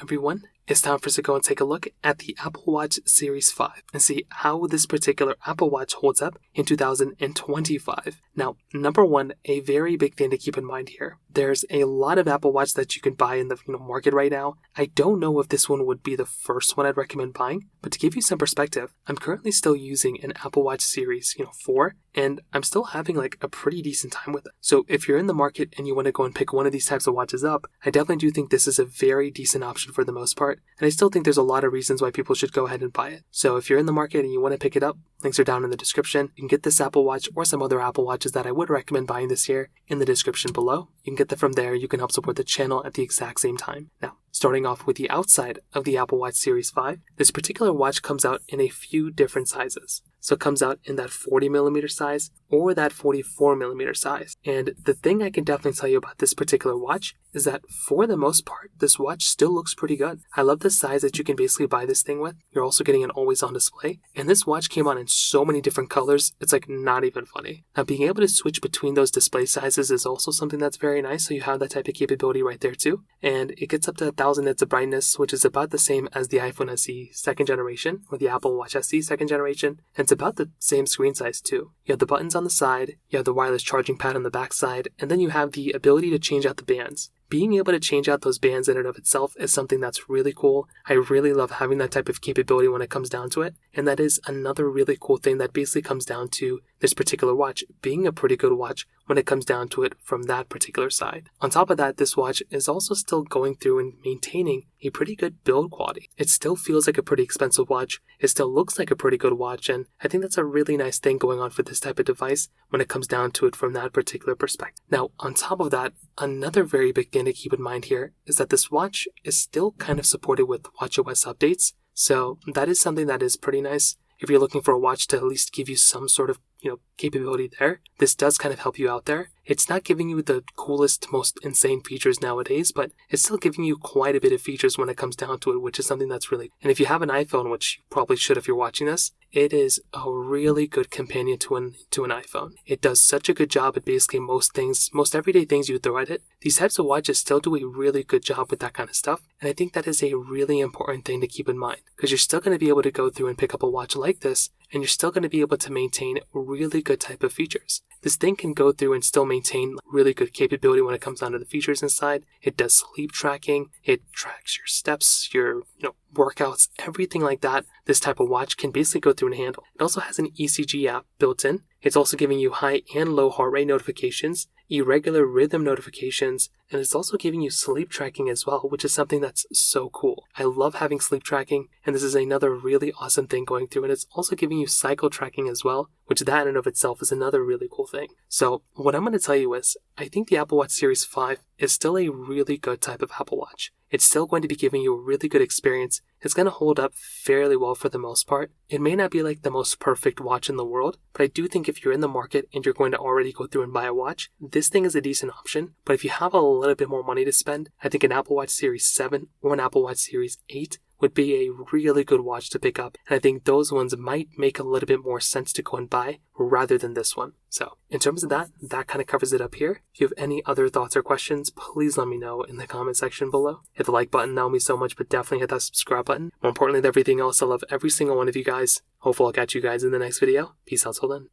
Everyone, it's time for us to go and take a look at the Apple Watch Series 5 and see how this particular Apple Watch holds up in 2025. Now, number one, a very big thing to keep in mind here. There's a lot of Apple Watch that you can buy in the market right now. I don't know if this one would be the first one I'd recommend buying, but to give you some perspective, I'm currently still using an Apple Watch Series 4, and I'm still having like a pretty decent time with it. So if you're in the market and you want to go and pick one of these types of watches up, I definitely do think this is a very decent option for the most part. And I still think there's a lot of reasons why people should go ahead and buy it. So if you're in the market and you want to pick it up, links are down in the description. You can get this Apple Watch or some other Apple Watches that I would recommend buying this year in the description below. You can get them from there. You can help support the channel at the exact same time. Now, starting off with the outside of the Apple Watch Series 5, this particular watch comes out in a few different sizes. So it comes out in that 40mm size or that 44mm size. And the thing I can definitely tell you about this particular watch is that for the most part, this watch still looks pretty good. I love the size that you can basically buy this thing with. You're also getting an always on display. And this watch came out in so many different colors, it's like not even funny. Now being able to switch between those display sizes is also something that's very nice. So you have that type of capability right there too. And it gets up to 1000 nits of brightness, which is about the same as the iPhone SE 2nd generation or the Apple Watch SE 2nd generation. And it's about the same screen size too. You have the buttons on the side, you have the wireless charging pad on the back side, and then you have the ability to change out the bands. Being able to change out those bands in and of itself is something that's really cool. I really love having that type of capability when it comes down to it. And that is another really cool thing that basically comes down to this particular watch being a pretty good watch when it comes down to it from that particular side. On top of that, this watch is also still going through and maintaining a pretty good build quality. It still feels like a pretty expensive watch. It still looks like a pretty good watch. And I think that's a really nice thing going on for this type of device when it comes down to it from that particular perspective. Now, on top of that, another very big thing to keep in mind here is that this watch is still kind of supported with watchOS updates. So that is something that is pretty nice. If you're looking for a watch to at least give you some sort of capability there, this does kind of help you out there. It's not giving you the coolest, most insane features nowadays, but it's still giving you quite a bit of features when it comes down to it, which is something that's really... And if you have an iPhone, which you probably should if you're watching this, it is a really good companion to an iPhone. It does such a good job at basically most things, most everyday things you throw at it. These types of watches still do a really good job with that kind of stuff, and I think that is a really important thing to keep in mind, because you're still going to be able to go through and pick up a watch like this, and you're still going to be able to maintain really good type of features. This thing can go through and still maintain really good capability when it comes down to the features inside. It does sleep tracking, it tracks your steps, your workouts, everything like that. This type of watch can basically go through and handle. It also has an ECG app built in. It's also giving you high and low heart rate notifications, irregular rhythm notifications, and it's also giving you sleep tracking as well, which is something that's so cool. I love having sleep tracking, and this is another really awesome thing going through, and it's also giving you cycle tracking as well, which that in and of itself is another really cool thing. So what I'm going to tell you is, I think the Apple Watch Series 5 is still a really good type of Apple Watch. It's still going to be giving you a really good experience. It's going to hold up fairly well for the most part. It may not be like the most perfect watch in the world, but I do think if you're in the market and you're going to already go through and buy a watch, this thing is a decent option. But if you have a little bit more money to spend, I think an Apple Watch Series 7 or an Apple Watch Series 8 would be a really good watch to pick up. And I think those ones might make a little bit more sense to go and buy rather than this one. So in terms of that kind of covers it up here. If you have any other thoughts or questions, please let me know in the comment section below. Hit the like button, that would mean so much, but definitely hit that subscribe button. More importantly than everything else, I love every single one of you guys. Hopefully I'll catch you guys in the next video. Peace out till then.